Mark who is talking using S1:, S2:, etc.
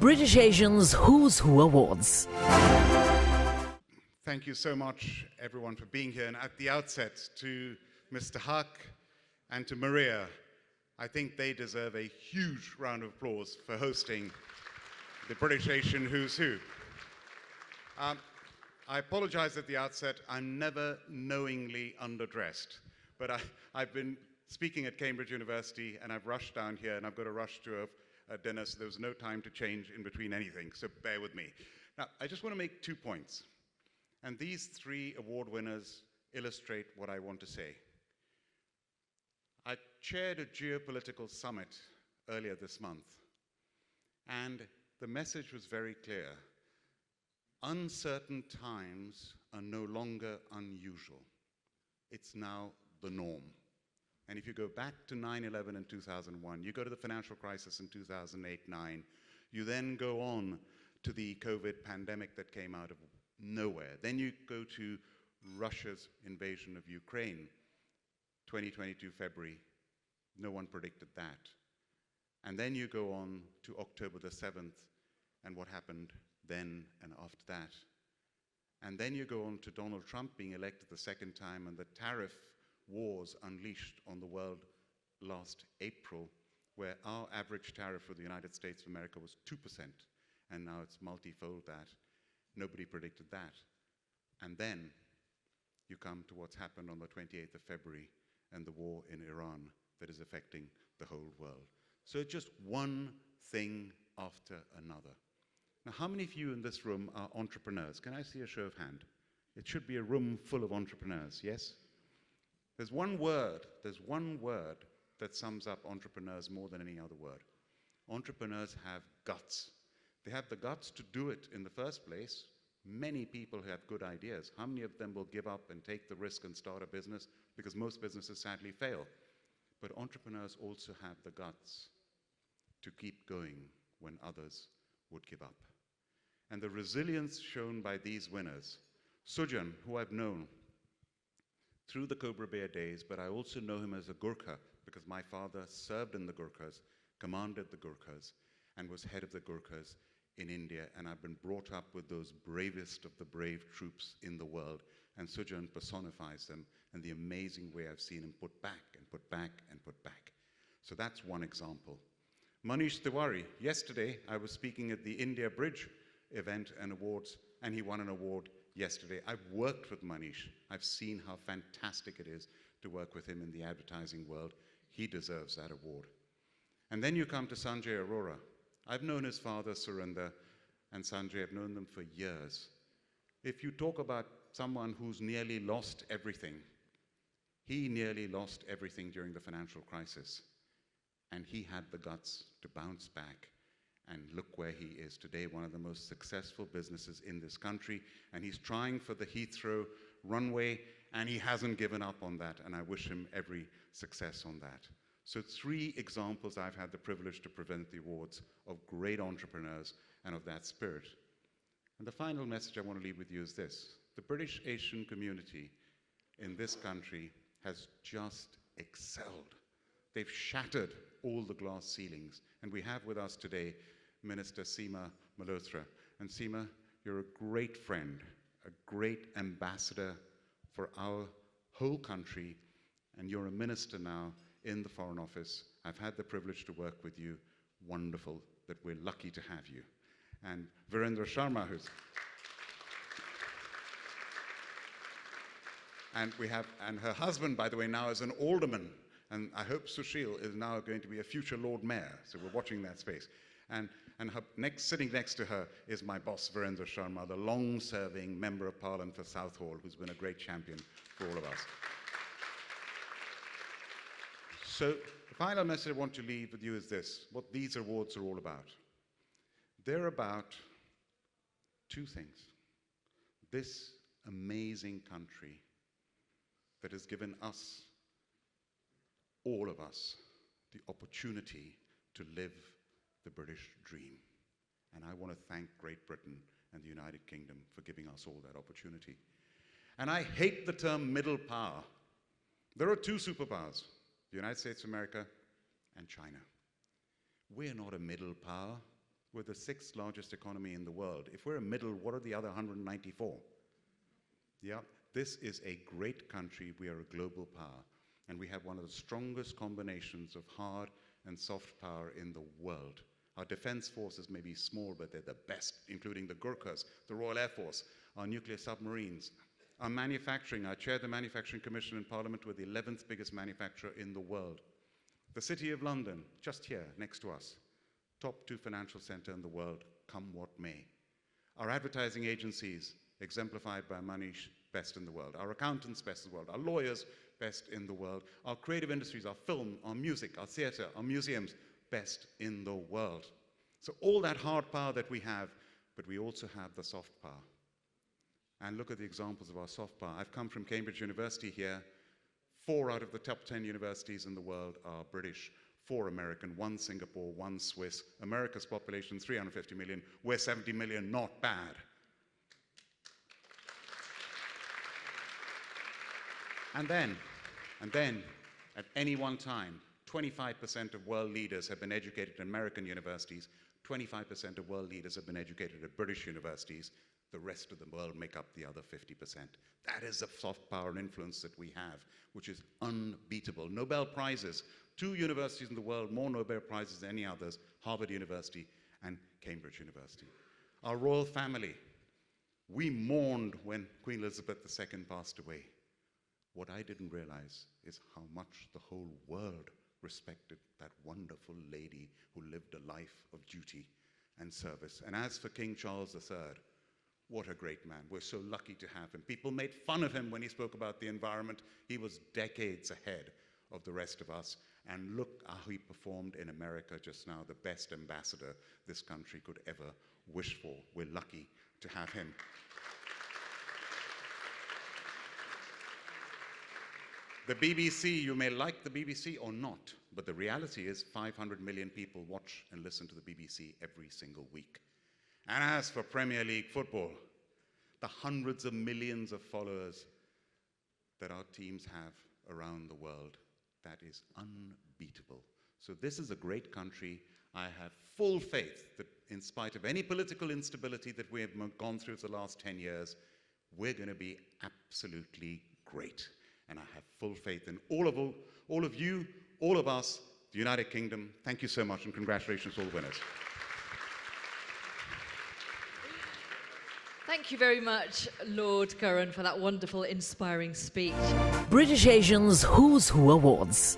S1: British Asians Who's Who Awards.
S2: Thank you so much, everyone, for being here. And at the outset, to Mr. Huck and to Maria, I think they deserve a huge round of applause for hosting the British Asian Who's Who. I apologize at the outset. I'm never knowingly underdressed, but I've been speaking at Cambridge University, and I've rushed down here, and I've got to rush to a dinner, so there was no time to change in between anything, so bear with me. Now, I just want to make 2 points, and these 3 award winners illustrate what I want to say. I chaired a geopolitical summit earlier this month, and the message was very clear. Uncertain times are no longer unusual. It's now the norm. And if you go back to 9/11 in 2001, you go to the financial crisis in 2008-9, you then go on to the COVID pandemic that came out of nowhere. Then you go to Russia's invasion of Ukraine, 2022 February. No one predicted that. And then you go on to October the 7th and what happened then and after that. And then you go on to Donald Trump being elected the second time and the tariff wars unleashed on the world last April, where our average tariff for the United States of America was 2%, and now it's multifold that. Nobody predicted that. And then you come to what's happened on the 28th of February and the war in Iran that is affecting the whole world. So just one thing after another. Now, how many of you in this room are entrepreneurs? Can I see a show of hand? It should be a room full of entrepreneurs, yes? There's one word that sums up entrepreneurs more than any other word. Entrepreneurs have guts. They have the guts to do it in the first place. Many people have good ideas. How many of them will give up and take the risk and start a business? Because most businesses sadly fail. But entrepreneurs also have the guts to keep going when others would give up. And the resilience shown by these winners, Sujan, who I've known through the Cobra Bear days, but I also know him as a Gurkha because my father served in the Gurkhas, commanded the Gurkhas, and was head of the Gurkhas in India, and I've been brought up with those bravest of the brave troops in the world, and Sujan personifies them in the amazing way I've seen him put back and put back and put back. So that's one example. Manish Tiwari, yesterday I was speaking at the India Bridge event and awards, and he won an award yesterday. I've worked with Manish. I've seen how fantastic it is to work with him in the advertising world. He deserves that award. And then you come to Sanjay Arora. I've known his father, Surinder, and Sanjay. I've known them for years. If you talk about someone who's nearly lost everything, he nearly lost everything during the financial crisis. And he had the guts to bounce back. And look where he is today, one of the most successful businesses in this country. And he's trying for the Heathrow runway, and he hasn't given up on that. And I wish him every success on that. So 3 examples I've had the privilege to present the awards of great entrepreneurs and of that spirit. And the final message I want to leave with you is this. The British Asian community in this country has just excelled. They've shattered all the glass ceilings. And we have with us today Minister Seema Malhotra. And Seema, you're a great friend, a great ambassador for our whole country, and you're a minister now in the Foreign Office. I've had the privilege to work with you. Wonderful that we're lucky to have you. And Virendra Sharma, and her husband, by the way, now is an alderman. And I hope Sushil is now going to be a future Lord Mayor. So we're watching that space. And sitting next to her is my boss, Virendra Sharma, the long-serving Member of Parliament for Southall, who's been a great champion for all of us. So the final message I want to leave with you is this, what these awards are all about. They're about 2 things. This amazing country that has given us, all of us, the opportunity to live the British dream. And I want to thank Great Britain and the United Kingdom for giving us all that opportunity. And I hate the term middle power. There are 2 superpowers, the United States of America and China. We're not a middle power. We're the 6th largest economy in the world. If we're a middle, what are the other 194? Yeah, this is a great country. We are a global power. And we have one of the strongest combinations of hard and soft power in the world. Our defense forces may be small, but they're the best, including the Gurkhas, the Royal Air Force, our nuclear submarines. Our manufacturing, I chaired the Manufacturing Commission in Parliament. We're the 11th biggest manufacturer in the world. The City of London, just here, next to us, top 2 financial center in the world, come what may. Our advertising agencies, exemplified by Manish, best in the world. Our accountants, best in the world. Our lawyers, best in the world. Our creative industries, our film, our music, our theater, our museums, best in the world. So all that hard power that we have, but we also have the soft power. And look at the examples of our soft power. I've come from Cambridge University here. 4 out of the top 10 universities in the world are British, 4 American, 1 Singapore, 1 Swiss. America's population, 350 million. We're 70 million, not bad. And then, at any one time, 25% of world leaders have been educated in American universities, 25% of world leaders have been educated at British universities. The rest of the world make up the other 50%. That is the soft power and influence that we have, which is unbeatable. Nobel Prizes, 2 universities in the world, more Nobel Prizes than any others, Harvard University and Cambridge University. Our royal family, we mourned when Queen Elizabeth II passed away. What I didn't realize is how much the whole world respected that wonderful lady who lived a life of duty and service. And as for King Charles III, what a great man. We're so lucky to have him. People made fun of him when he spoke about the environment. He was decades ahead of the rest of us. And look how he performed in America just now, the best ambassador this country could ever wish for. We're lucky to have him. The BBC, you may like the BBC or not, but the reality is 500 million people watch and listen to the BBC every single week. And as for Premier League football, the hundreds of millions of followers that our teams have around the world, that is unbeatable. So this is a great country. I have full faith that in spite of any political instability that we have gone through the last 10 years, we're going to be absolutely great. And I have full faith in all of you, all of us, the United Kingdom. Thank you so much, and congratulations to all the winners.
S3: Thank you very much, Lord Karan, for that wonderful, inspiring speech.
S1: British Asians Who's Who Awards.